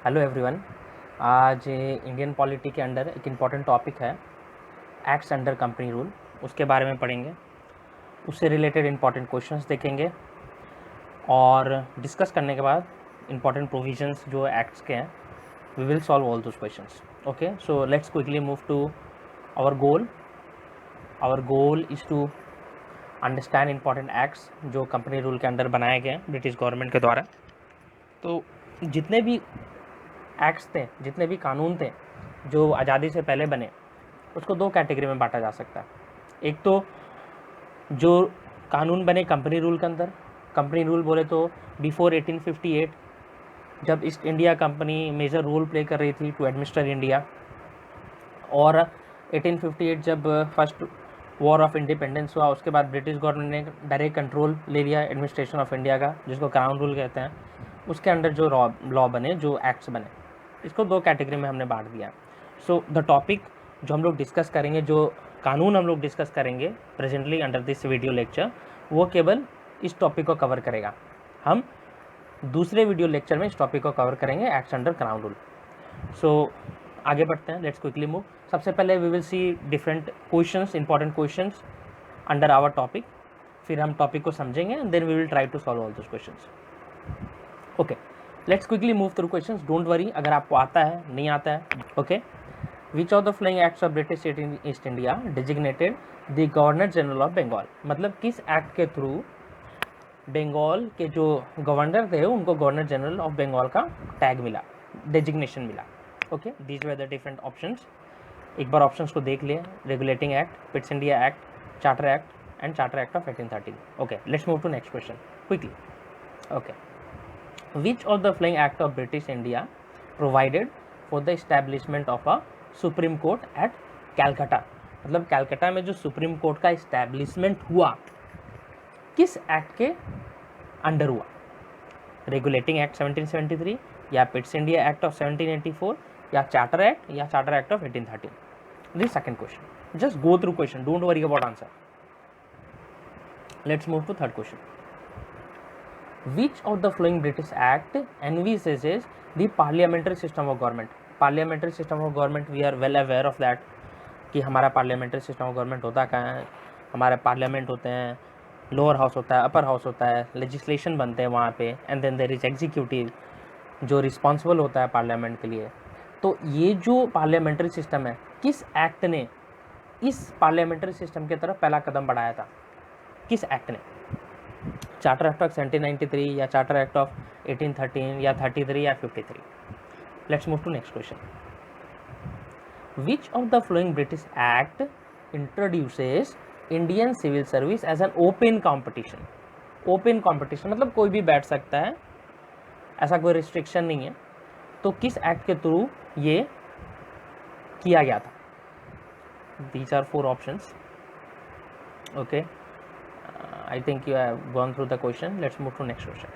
Hello everyone. आज Indian polity के under एक इम्पॉर्टेंट टॉपिक है एक्ट्स अंडर कंपनी रूल, उसके बारे में पढ़ेंगे। उससे रिलेटेड इम्पॉर्टेंट क्वेश्चंस देखेंगे और डिस्कस करने के बाद इम्पॉर्टेंट प्रोविजंस जो एक्ट्स के हैं we will solve all those questions. Okay, so let's quickly move to our goal. Our goal is to understand important acts जो कंपनी रूल के अंडर बनाए गए हैं ब्रिटिश गवर्नमेंट के द्वारा। तो जितने भी एक्ट्स थे, जितने भी कानून थे जो आज़ादी से पहले बने, उसको दो कैटेगरी में बांटा जा सकता है। एक तो जो कानून बने कंपनी रूल के अंदर, कंपनी रूल बोले तो बिफोर 1858 जब East India Company major role play कर रही थी टू एडमिनिस्टर इंडिया, और 1858 जब फर्स्ट वॉर ऑफ इंडिपेंडेंस हुआ उसके बाद ब्रिटिश गवर्नमेंट ने डायरेक्ट कंट्रोल ले लिया एडमिनिस्ट्रेशन ऑफ इंडिया का, जिसको क्राउन रूल कहते हैं। उसके अंडर जो लॉ बने, जो एक्ट्स बने, इसको दो कैटेगरी में हमने बांट दिया। सो द टॉपिक जो हम लोग डिस्कस करेंगे, जो कानून हम लोग डिस्कस करेंगे presently under this video lecture, वो केवल इस टॉपिक को कवर करेगा। हम दूसरे वीडियो लेक्चर में इस टॉपिक को कवर करेंगे, acts under crown rule. So आगे बढ़ते हैं, लेट्स क्विकली मूव। सबसे पहले we will see different questions, important questions under our topic, फिर हम टॉपिक को समझेंगे and then we will try to solve all those questions. Okay, let's quickly move through questions. Don't worry अगर आपको आता है नहीं आता है। Okay, which of the following acts of British state in East India designated the governor general of Bengal. मतलब किस act के थ्रू बंगाल के जो गवर्नर थे उनको गवर्नर जनरल ऑफ बंगाल का टैग मिला, डेजिग्नेशन मिला। Okay, these were the different options. एक बार ऑप्शंस को देख लिए। Regulating act, Pitt's India act, charter act and charter act of 1813। Okay, let's move to next question quickly. Okay, which of the following act of British India provided for the establishment of a Supreme Court at Calcutta। मतलब कैलकाटा में जो supreme court का establishment हुआ किस act के under हुआ? Regulating act 1773 या पिट्स India act of 1784 या charter act of 1813। This second question, just go through question, don't worry about answer. Let's move to third question. Which of the following British Act envisages the parliamentary system of government? Parliamentary system of government, we are well aware of that कि हमारा parliamentary system of government होता कहाँ है। हमारे parliament होते हैं, lower house होता है, अपर हाउस होता है, लेजिस्लेशन बनते हैं वहाँ पे, and then there is executive जो रिस्पॉन्सिबल होता है पार्लियामेंट के लिए। तो ये जो पार्लियामेंट्री सिस्टम है, किस एक्ट ने इस पार्लियामेंट्री सिस्टम की तरफ पहला कदम बढ़ाया था? किस एक्ट ने? चार्टर एक्ट ऑफ 1793 या चार्टर एक्ट ऑफ 1813 या 33 या 53। Let's move to next question. Which of the following British act introduces Indian civil service as an open competition? Open competition मतलब कोई भी बैठ सकता है, ऐसा कोई रिस्ट्रिक्शन नहीं है। तो किस एक्ट के थ्रू ये किया गया था? These are 4 options. Okay, I think you have gone through the question. Let's move to next question.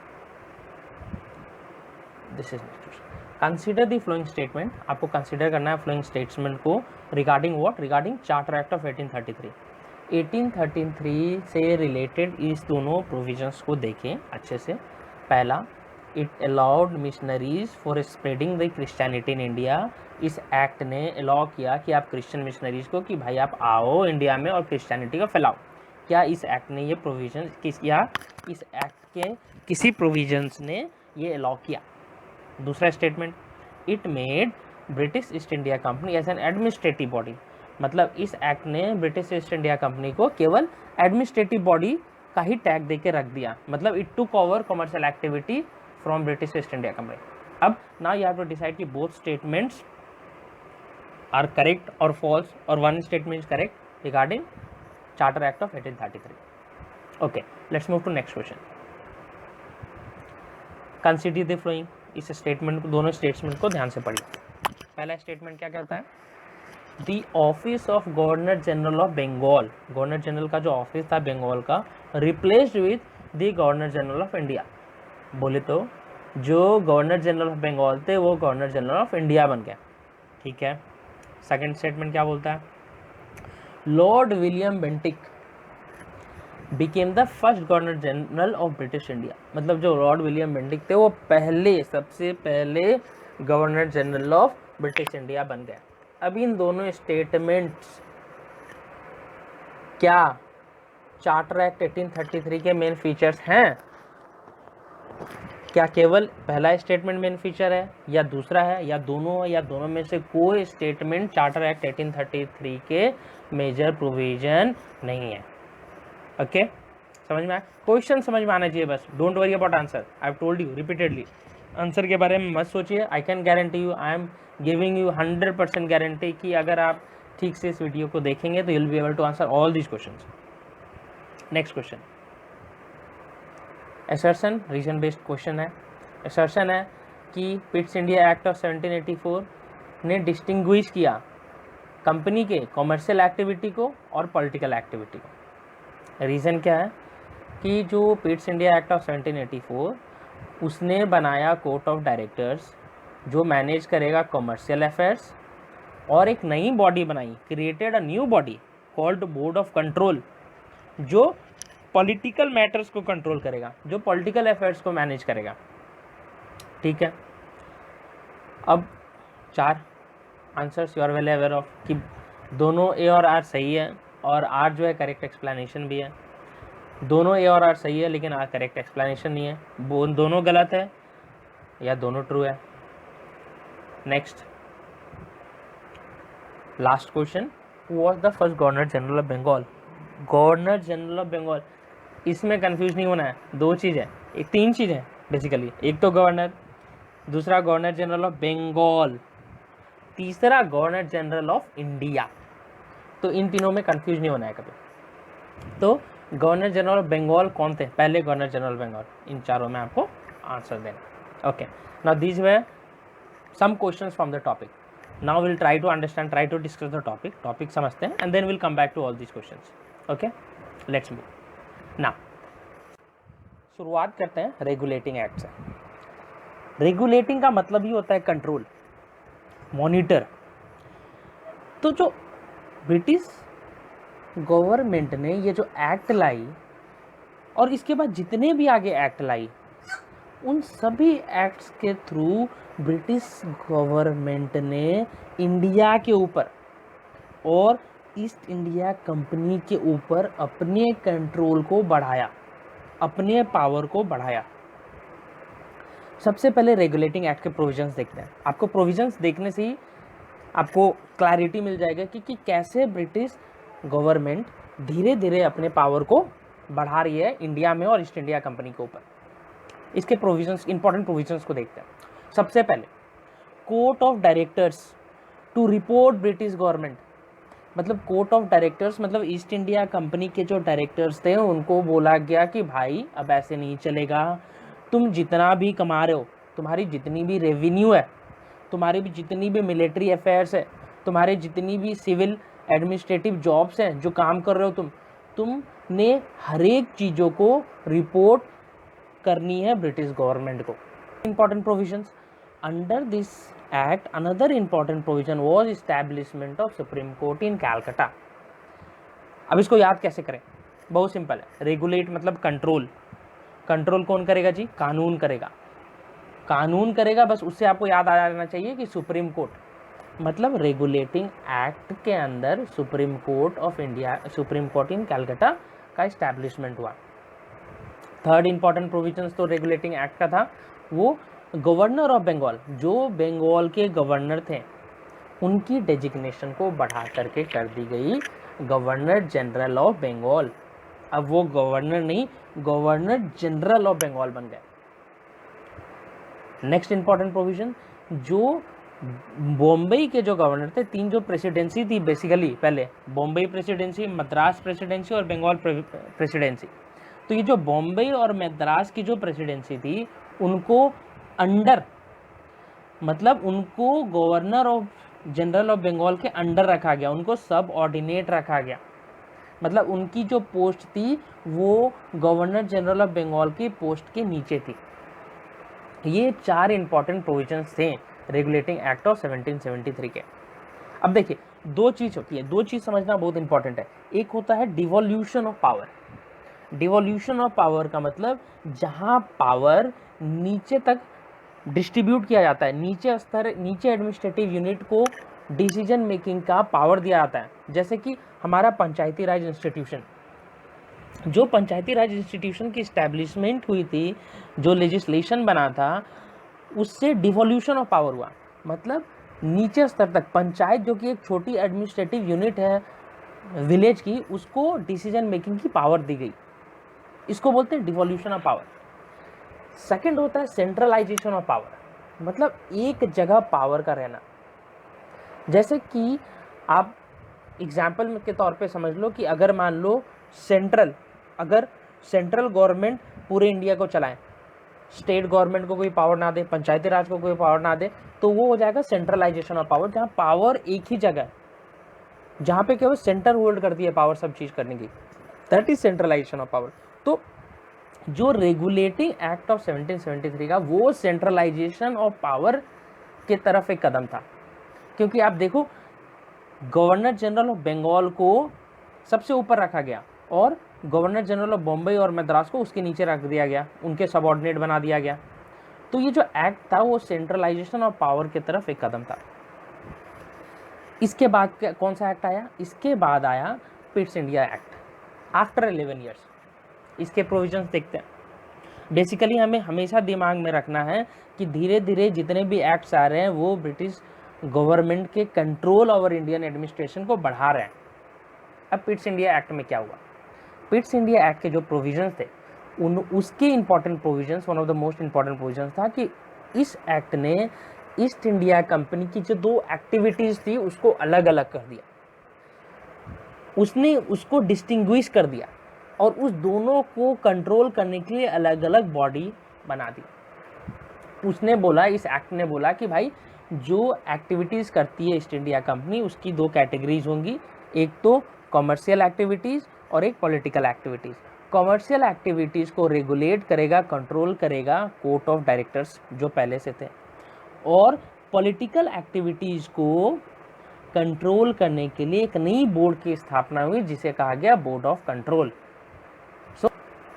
This is next question. Consider the following statement. आपको consider करना है following statement को regarding what? Regarding Charter Act of 1833. 1833 से related इस दोनों provisions को देखें अच्छे से। पहला, it allowed missionaries for spreading the Christianity in India. इस एक्ट ने allow किया कि आप क्रिश्चियन मिशनरीज को कि भाई आप आओ इंडिया में और क्रिश्चियनिटी को फैलाओ। क्या इस एक्ट ने ये प्रोविजन या इस एक्ट के किसी प्रोविजंस ने ये अलाउ किया? दूसरा statement, it made British East India Company as an administrative body. मतलब इस एक्ट ने ब्रिटिश ईस्ट इंडिया कंपनी को केवल एडमिनिस्ट्रेटिव बॉडी का ही टैग दे के रख दिया। मतलब it took over commercial activity from British East India company. अब now you have to decide कि बोथ स्टेटमेंट्स आर करेक्ट और फॉल्स, और one statement is correct regarding Charter Act of 1833. Okay, let's move to next question. Consider the following. इस statement को, दोनों statement को ध्यान से पढ़िए। पहला स्टेटमेंट क्या कहता है? The office of Governor General of Bengal, governor general का जो ऑफिस था बंगाल का, replaced with the Governor General of India। बोले तो जो गवर्नर जनरल ऑफ बंगाल थे वो गवर्नर जनरल ऑफ इंडिया बन गया। ठीक है। सेकेंड स्टेटमेंट क्या बोलता है? Lord William Bentinck became the first governor general of British India. मतलब जो लॉर्ड विलियम बेंटिक थे वो सबसे पहले governor general of British India बन गए। अब इन दोनों स्टेटमेंट्स क्या चार्टर एक्ट 1833 के मेन फीचर्स हैं? क्या केवल पहला स्टेटमेंट मेन फीचर है या दूसरा है या दोनों है या दोनों में से कोई स्टेटमेंट चार्टर एक्ट 1833 के मेजर प्रोविजन नहीं है? ओके, समझ में आया? क्वेश्चन समझ में आना चाहिए बस, don't worry about answer. I have told you repeatedly, answer के बारे में मत सोचिए। I can guarantee you, I am giving you 100% guarantee कि अगर आप ठीक से इस वीडियो को देखेंगे तो you will be able to answer all these questions. Next question, assertion, reason based question है। असर्शन है कि पिट्स इंडिया एक्ट ऑफ 1784 ने डिस्टिंग्विश किया कंपनी के कॉमर्शियल एक्टिविटी को और पॉलिटिकल एक्टिविटी को। रीज़न क्या है कि जो पिट्स इंडिया एक्ट ऑफ 1784 उसने बनाया कोर्ट ऑफ डायरेक्टर्स जो मैनेज करेगा कॉमर्शियल अफेयर्स, और एक नई बॉडी बनाई, created a new body called board of control जो पॉलिटिकल मैटर्स को कंट्रोल करेगा, जो पॉलिटिकल अफेयर्स को मैनेज करेगा। ठीक है, अब 4 answers you are well aware of कि दोनों ए और आर सही है और आर जो है करेक्ट एक्सप्लेनेशन भी है। दोनों ए और आर सही है लेकिन आर करेक्ट एक्सप्लेनेशन नहीं है, वो दोनों गलत है या दोनों ट्रू है। Next, last question, who was the first governor general of Bengal? Governor general of Bengal, इसमें कंफ्यूज नहीं होना है, 2 चीज़ है, 3 चीज़ है बेसिकली। एक तो गवर्नर, दूसरा गवर्नर जनरल ऑफ बंगाल, तीसरा गवर्नर जनरल ऑफ इंडिया। तो इन तीनों में कंफ्यूज नहीं होना है कभी। तो गवर्नर जनरल ऑफ बंगाल कौन थे पहले गवर्नर जनरल बंगाल? इन चारों में आपको आंसर देना। Okay, now these were some questions from the topic. Now will try to understand, try to discuss the topic समझते हैं and then will come back to all these questions. Okay, let's move now. शुरुआत करते हैं regulating act से। Regulating का मतलब ही होता है कंट्रोल, मॉनिटर। तो जो ब्रिटिश गवर्नमेंट ने ये जो एक्ट लाई और इसके बाद जितने भी आगे एक्ट लाई, उन सभी एक्ट्स के थ्रू ब्रिटिश गवर्नमेंट ने इंडिया के ऊपर और ईस्ट इंडिया कंपनी के ऊपर अपने कंट्रोल को बढ़ाया, अपने पावर को बढ़ाया। सबसे पहले रेगुलेटिंग एक्ट के प्रोविजंस देखते हैं। आपको प्रोविजंस देखने से ही आपको क्लैरिटी मिल जाएगा कि कैसे ब्रिटिश गवर्नमेंट धीरे धीरे अपने पावर को बढ़ा रही है इंडिया में और ईस्ट इंडिया कंपनी के ऊपर। इसके प्रोविजंस, इंपॉर्टेंट प्रोविजंस को देखते हैं। सबसे पहले court of directors to report British government, मतलब कोर्ट ऑफ डायरेक्टर्स मतलब ईस्ट इंडिया कंपनी के जो डायरेक्टर्स थे उनको बोला गया कि भाई अब ऐसे नहीं चलेगा, तुम जितना भी कमा रहे हो, तुम्हारी जितनी भी रेवेन्यू है, तुम्हारी भी जितनी भी मिलिट्री अफेयर्स है, तुम्हारे जितनी भी सिविल एडमिनिस्ट्रेटिव जॉब्स हैं जो काम कर रहे हो तुमने हर एक चीज़ों को रिपोर्ट करनी है ब्रिटिश गवर्नमेंट को। Important provisions under this act, another important provision was establishment of Supreme Court in Calcutta. अब इसको याद कैसे करें? बहुत सिंपल है। रेगुलेट मतलब कंट्रोल, कंट्रोल कौन करेगा जी? कानून करेगा, कानून करेगा। बस उससे आपको याद आ जाना चाहिए कि सुप्रीम कोर्ट, मतलब रेगुलेटिंग एक्ट के अंदर Supreme Court of India, Supreme Court in Calcutta का इस्टेब्लिशमेंट हुआ। थर्ड इंपॉर्टेंट प्रोविजंस तो रेगुलेटिंग एक्ट का था, वो गवर्नर ऑफ बंगाल, जो बंगाल के गवर्नर थे उनकी डेजिग्नेशन को बढ़ा करके कर दी गई गवर्नर जनरल ऑफ बंगाल। अब वो गवर्नर नहीं, गवर्नर जनरल ऑफ बंगाल बन गए। नेक्स्ट इंपॉर्टेंट प्रोविजन, जो बॉम्बे के जो गवर्नर थे, 3 जो प्रेसिडेंसी थी बेसिकली, पहले बॉम्बे प्रेसिडेंसी, मद्रास प्रेसिडेंसी और बंगाल प्रेसिडेंसी। तो ये जो बॉम्बे और मद्रास की जो प्रेसिडेंसी थी उनको अंडर, मतलब उनको governor of general of Bengal के अंडर रखा गया, उनको सब ऑर्डिनेट रखा गया। मतलब उनकी जो पोस्ट थी वो गवर्नर जनरल ऑफ बंगाल की पोस्ट के नीचे थी। ये 4 इंपॉर्टेंट प्रोविजंस थे रेगुलेटिंग एक्ट ऑफ 1773 के। अब देखिए 2 चीज़ होती है, 2 चीज़ समझना बहुत इंपॉर्टेंट है। एक होता है devolution of power. Devolution of power का मतलब जहाँ पावर नीचे तक डिस्ट्रीब्यूट किया जाता है, नीचे एडमिनिस्ट्रेटिव यूनिट को डिसीजन मेकिंग का पावर दिया जाता है। जैसे कि हमारा पंचायती राज इंस्टीट्यूशन, जो पंचायती राज इंस्टीट्यूशन की इस्टेब्लिशमेंट हुई थी, जो लेजिस्लेशन बना था, उससे डिवोल्यूशन ऑफ पावर हुआ। मतलब नीचे स्तर तक पंचायत, जो कि एक छोटी एडमिनिस्ट्रेटिव यूनिट है विलेज की, उसको डिसीजन मेकिंग की पावर दी गई। इसको बोलते हैं डिवोल्यूशन ऑफ पावर। सेकंड होता है सेंट्रलाइजेशन ऑफ पावर, मतलब एक जगह पावर का रहना। जैसे कि आप एग्जाम्पल के तौर पे समझ लो कि अगर मान लो अगर सेंट्रल गवर्नमेंट पूरे इंडिया को चलाए, स्टेट गवर्नमेंट को कोई पावर ना दे, पंचायती राज को कोई पावर ना दे, तो वो हो जाएगा सेंट्रलाइजेशन ऑफ पावर, जहाँ पावर एक ही जगह है, जहाँ पे केवल सेंटर होल्ड करती है पावर सब चीज़ करने की, that is centralisation of power. तो जो रेगुलेटिंग एक्ट ऑफ 1773 का, वो सेंट्रलाइजेशन ऑफ पावर के तरफ एक कदम था। क्योंकि आप देखो, गवर्नर जनरल ऑफ बंगाल को सबसे ऊपर रखा गया और गवर्नर जनरल ऑफ बॉम्बे और मद्रास को उसके नीचे रख दिया गया, उनके सबऑर्डिनेट बना दिया गया। तो ये जो एक्ट था वो सेंट्रलाइजेशन ऑफ पावर की तरफ एक कदम था। इसके बाद कौन सा एक्ट आया? इसके बाद आया पिट्स इंडिया एक्ट आफ्टर 11 ईयर्स। इसके प्रोविजंस देखते हैं। बेसिकली हमें हमेशा दिमाग में रखना है कि धीरे धीरे जितने भी एक्ट्स आ रहे हैं वो ब्रिटिश गवर्नमेंट के कंट्रोल ओवर इंडियन एडमिनिस्ट्रेशन को बढ़ा रहे हैं। अब पिट्स इंडिया एक्ट में क्या हुआ? पिट्स इंडिया एक्ट के जो प्रोविजंस थे उसके important provisions, one of the most important provisions था कि इस एक्ट ने ईस्ट इंडिया कंपनी की जो दो एक्टिविटीज़ थी उसको अलग अलग कर दिया, उसने उसको डिस्टिंग्विश कर दिया और उस दोनों को कंट्रोल करने के लिए अलग अलग बॉडी बना दी। उसने बोला, इस एक्ट ने बोला कि भाई जो एक्टिविटीज़ करती है ईस्ट इंडिया कंपनी उसकी दो कैटेगरीज होंगी, एक तो कॉमर्शियल एक्टिविटीज़ और एक पॉलिटिकल एक्टिविटीज़। कॉमर्शियल एक्टिविटीज़ को रेगुलेट करेगा, कंट्रोल करेगा कोर्ट ऑफ डायरेक्टर्स जो पहले से थे, और पॉलिटिकल एक्टिविटीज़ को कंट्रोल करने के लिए एक नई बोर्ड की स्थापना हुई जिसे कहा गया board of control. So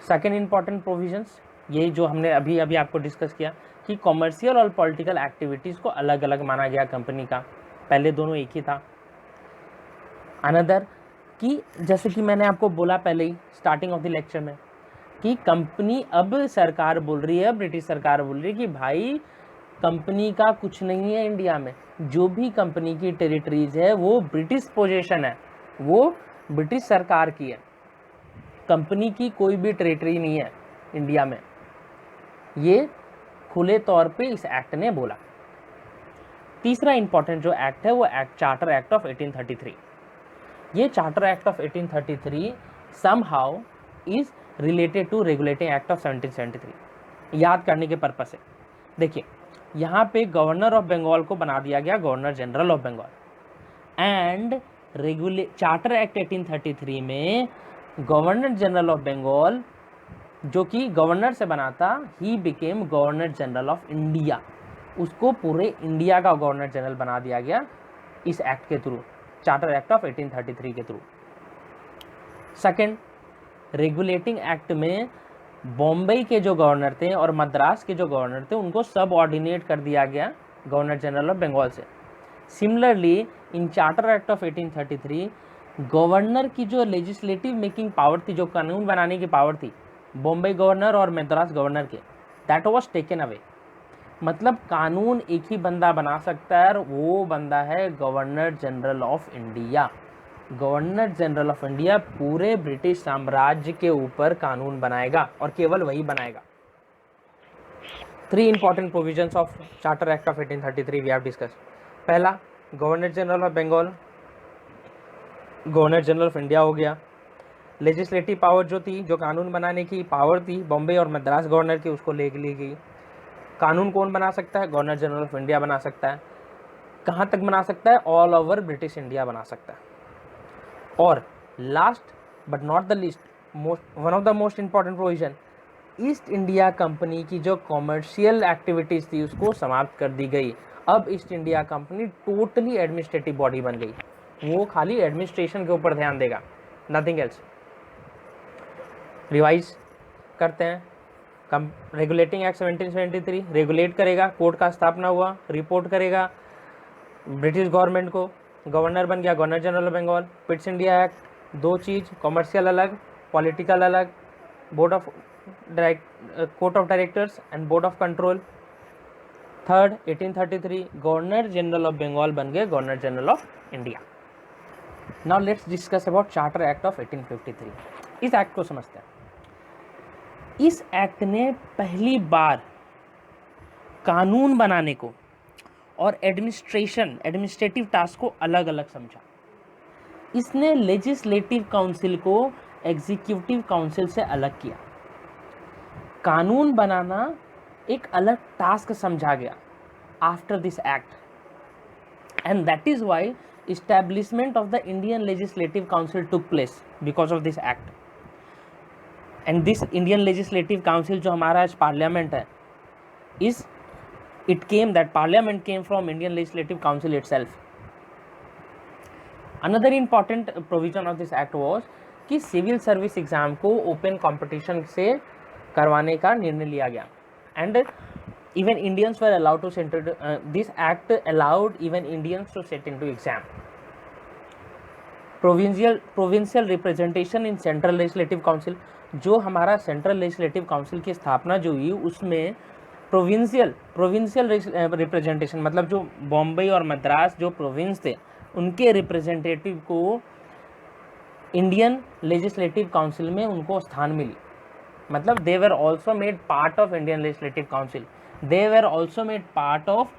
second important provisions ये जो हमने अभी आपको डिस्कस किया कि कॉमर्शियल और पॉलिटिकल एक्टिविटीज़ को अलग अलग माना गया कंपनी का, पहले दोनों एक ही था। अनदर कि जैसे कि मैंने आपको बोला पहले ही स्टार्टिंग ऑफ द लेक्चर में कि कंपनी, अब सरकार बोल रही है, ब्रिटिश सरकार बोल रही है कि भाई कंपनी का कुछ नहीं है इंडिया में, जो भी कंपनी की टेरिटरीज है वो ब्रिटिश पोजीशन है, वो ब्रिटिश सरकार की है, कंपनी की कोई भी टेरिटरी नहीं है इंडिया में। ये खुले तौर पे इस एक्ट ने बोला। तीसरा इंपॉर्टेंट जो एक्ट है वो एक्ट चार्टर एक्ट ऑफ 1833। ये charter act of 1833 somehow is related to regulating act of 1773। याद करने के पर्पज से देखिए, यहाँ पे गवर्नर ऑफ बंगाल को बना दिया गया governor general of Bengal, and charter act 1833 में गवर्नर जनरल ऑफ बंगाल जो कि गवर्नर से बना था, he became governor general of India, उसको पूरे इंडिया का गवर्नर जनरल बना दिया गया इस एक्ट के थ्रू, चार्टर एक्ट ऑफ 1833 के थ्रू। सेकंड, रेगुलेटिंग एक्ट में बॉम्बे के जो गवर्नर थे और मद्रास के जो गवर्नर थे उनको सब ऑर्डिनेट कर दिया गया गवर्नर जनरल ऑफ बंगाल से। Similarly in charter act of 1833 governor की जो लेजिस्लेटिव मेकिंग पावर थी, जो कानून बनाने की पावर थी बॉम्बे गवर्नर और मद्रास गवर्नर के, दैट वाज टेकन अवे। मतलब कानून एक ही बंदा बना सकता है और वो बंदा है governor general of India. Governor general of India पूरे ब्रिटिश साम्राज्य के ऊपर कानून बनाएगा और केवल वही बनाएगा। 3 important provisions of charter act of 1833 we have discuss. पहला, governor general of Bengal governor general of India हो गया। लेजिस्लेटिव पावर जो थी, जो कानून बनाने की पावर थी बॉम्बे और मद्रास गवर्नर की, उसको ले ली गई। कानून कौन बना सकता है? गवर्नर जनरल ऑफ इंडिया बना सकता है। कहाँ तक बना सकता है? ऑल ओवर ब्रिटिश इंडिया बना सकता है। और last but not the least, one of the most important provision, east India company की जो कॉमर्शियल एक्टिविटीज़ थी उसको समाप्त कर दी गई। अब east India company totally administrative body बन गई, वो खाली एडमिनिस्ट्रेशन के ऊपर ध्यान देगा, नथिंग एल्स। रिवाइज करते हैं। रेगुलेटिंग एक्ट 1773 रेगुलेट करेगा, कोर्ट का स्थापना हुआ, रिपोर्ट करेगा ब्रिटिश गवर्नमेंट को, गवर्नर बन गया governor general of Bengal. Pitt's India act, दो चीज़, कॉमर्शियल अलग, पॉलिटिकल अलग, board of court of directors and board of control. Third 1833 governor general of Bengal बन गए governor general of India. Now let's discuss about charter act of 1853। इस act को समझते हैं। इस एक्ट ने पहली बार कानून बनाने को और एडमिनिस्ट्रेटिव टास्क को अलग अलग समझा। इसने लेजिस्लेटिव काउंसिल को एग्जीक्यूटिव काउंसिल से अलग किया। कानून बनाना एक अलग टास्क समझा गया after this act, and that is why establishment of the Indian Legislative Council took place because of this act. And this Indian Legislative Council जो हमारा आज पार्लियामेंट है, is it came that parliament came from Indian Legislative Council itself. Another important provision of this act was कि civil service exam को open competition से करवाने का निर्णय लिया गया, and even Indians were allowed to sit into this act allowed even Indians to sit into exam. Provincial representation in Central Legislative Council, जो हमारा सेंट्रल लेजिस्लेटिव काउंसिल की स्थापना जो हुई उसमें प्रोविंशियल रिप्रेजेंटेशन, मतलब जो बॉम्बे और मद्रास जो प्रोविंस थे उनके रिप्रेजेंटेटिव को इंडियन लेजिस्लेटिव काउंसिल में उनको स्थान मिली। मतलब they were also made part of Indian legislative council, they were also made part of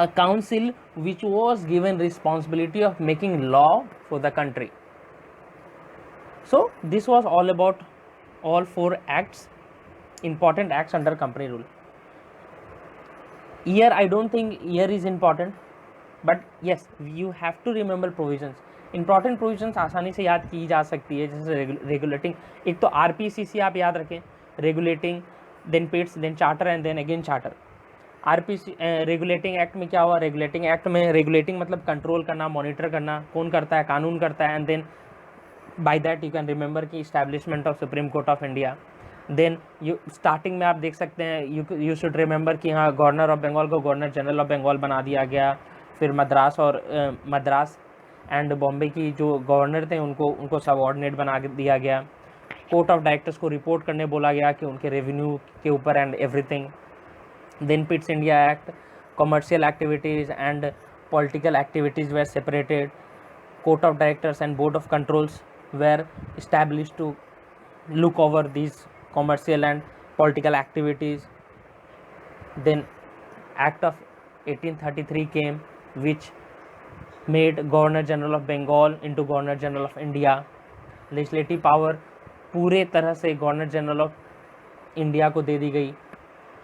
a council which was given responsibility of making law for the country. So this was all about all four acts, important acts under company rule. Year, I don't think year is important, but yes, you have to remember provisions. Important provisions आसानी से याद की जा सकती है, जैसे regulating, एक तो RPCC आप याद रखें, regulating, then Pitt's, then charter and then again charter. RPC regulating act में क्या हुआ? रेगुलेटिंग एक्ट में रेगुलेटिंग मतलब कंट्रोल करना, मॉनिटर करना, कौन करता है? कानून करता है। And then by that you can remember कि establishment of Supreme Court of India. Then you starting में आप देख सकते हैं, यू शुड रिमेंबर कि हाँ गवर्नर ऑफ बंगाल को गवर्नर जनरल ऑफ बंगाल बना दिया गया। फिर मद्रास एंड बॉम्बे की जो गवर्नर थे उनको सबऑर्डिनेट बना दिया गया। कोर्ट ऑफ डायरेक्टर्स को रिपोर्ट करने बोला गया कि उनके रेवेन्यू के ऊपर and everything. Then Pitt's India act, commercial activities and political activities were separated. Court of directors and board of controls were established to look over these commercial and political activities. Then Act of 1833 came, which made Governor General of Bengal into Governor General of India. Legislative power पूरे तरह से governor general of India को दे दी गई।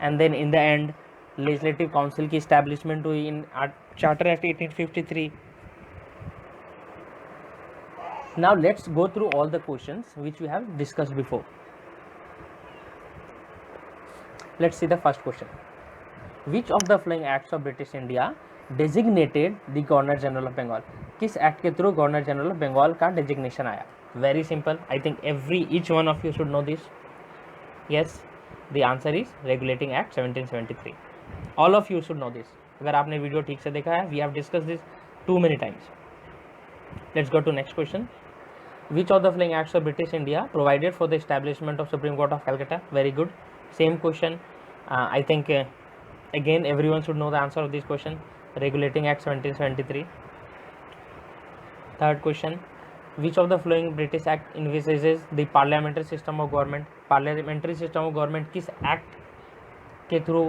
And then in the end legislative council की establishment हुई in charter act 1853। Now let's go through all the questions which we have discussed before. Let's see the first question. Which of the following acts of British India designated the governor general of Bengal? किस act के through governor general of Bengal का designation आया? Very simple. I think each one of you should know this. Yes, the answer is Regulating Act 1773. All of you should know this. अगर आपने video ठीक से देखा है, we have discussed this too many times. Let's go to next question. Which of the following acts of British India provided for the establishment of Supreme Court of Calcutta? Very good. Same question. I think again everyone should know the answer of this question. Regulating Act 1773. Third question. Which of the following British Act envisages the parliamentary system of government? Parliamentary system of government किस act के through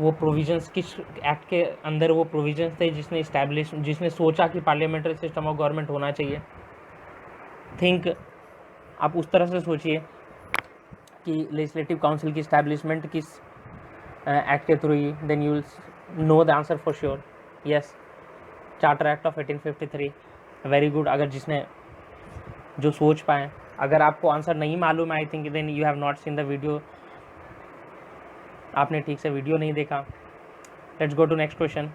वो provisions, किस act के अंदर वो provisions थे जिसने सोचा कि पार्लियामेंट्री सिस्टम ऑफ गवर्नमेंट होना चाहिए? थिंक आप उस तरह से सोचिए कि लेजिस्लेटिव काउंसिल की इस्टेब्लिशमेंट किस एक्ट के थ्रू ही, then you will know the answer for sure. Yes, charter act of 1853। Very good. अगर जिसने जो सोच पाए, अगर आपको आंसर नहीं मालूम है, I think then you have not seen the video, आपने ठीक से वीडियो नहीं देखा। Let's go to next question.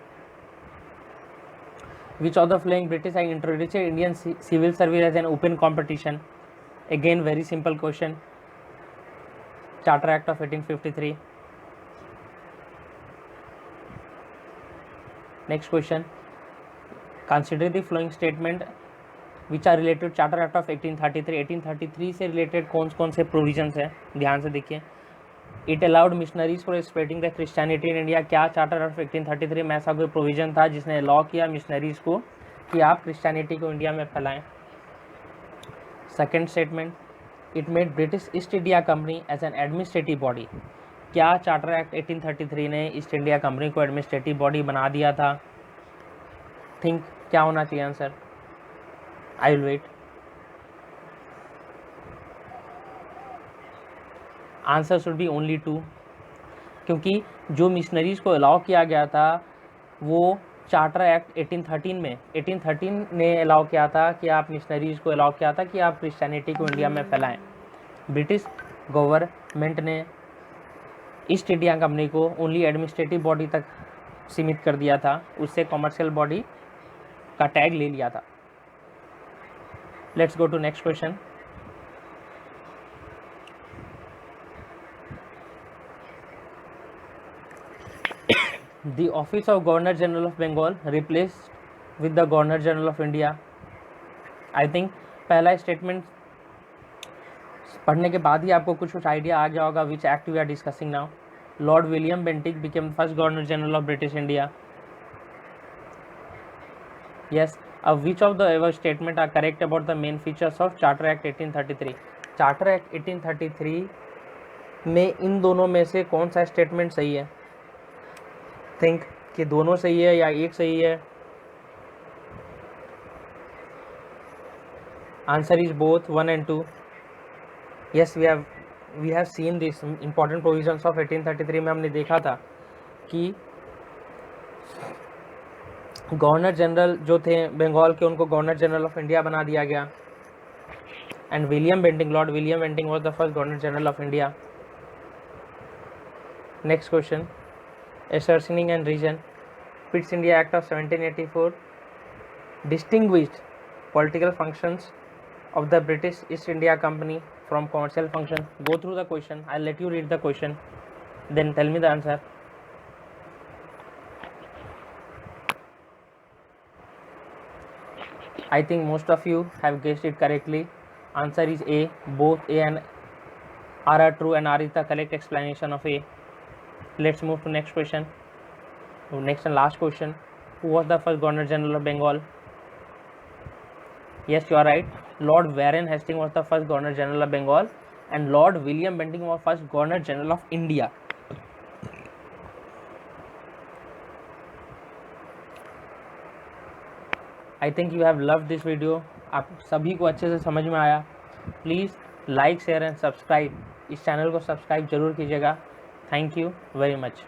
Which of the following British act introduced Indian civil service as an open competition? Again very simple question. Charter act of 1853. Next question, consider the following statement which are related charter act of 1833. 1833 से related कौन कौन से provisions हैं, ध्यान से देखिए. It allowed missionaries for spreading the Christianity in India. क्या charter of 1833 में ऐसा कोई प्रोविजन था जिसने अलाउ किया मिशनरीज को कि आप क्रिश्चियनिटी को इंडिया में फैलाएं. Second statement, it made British East India Company as an administrative body. क्या चार्टर एक्ट 1833 ने ईस्ट इंडिया कंपनी को एडमिनिस्ट्रेटिव बॉडी बना दिया था? थिंक क्या होना चाहिए answer? I will wait. Answer should be only 2, क्योंकि जो मिशनरीज को अलाउ किया गया था वो चार्टर एक्ट 1813 ने अलाउ किया था कि आप मिशनरीज को अलाउ किया था कि आप क्रिश्चियनिटी को इंडिया में फैलाएं. ब्रिटिश गवर्नमेंट ने ईस्ट इंडिया कंपनी को ओनली एडमिनिस्ट्रेटिव बॉडी तक सीमित कर दिया था, उससे कॉमर्शियल बॉडी का टैग ले लिया था. Let's go to next question. The office of Governor General of Bengal replaced with the Governor General of India. I think पहला स्टेटमेंट पढ़ने के बाद ही आपको कुछ आइडिया आ गया होगा which act we are discussing now. Lord William Bentinck became first governor general of British India. Yes. Which of the above statement are correct about the main features of Charter Act 1833? Charter Act 1833 में इन दोनों में से कौन सा statement सही है? Think कि दोनों सही है या एक सही है. Answer is both 1 and 2. Yes, we have seen this important provisions of 1833 में हमने देखा था कि गवर्नर जनरल जो थे बंगाल के उनको गवर्नर जनरल ऑफ इंडिया बना दिया गया. And William Bentinck, Lord William Bentinck was the first governor general of India. Next question, ascertaining and region. Pitt's India Act of 1784 distinguished political functions of the British East India Company from commercial function. Go through the question. I'll let you read the question, then tell me the answer. I think most of you have guessed it correctly. Answer is A. Both A and R are true and R is the correct explanation of A. Let's move to next question. Next and last question. Who was the first Governor General of Bengal? Yes, you are right. Lord Warren Hastings was the first Governor General of Bengal, and Lord William Bentinck was first Governor General of India. I think you have loved this video. आप सभी को अच्छे से समझ में आया. Please like, share and subscribe. इस channel को सब्सक्राइब जरूर कीजिएगा. Thank you very much.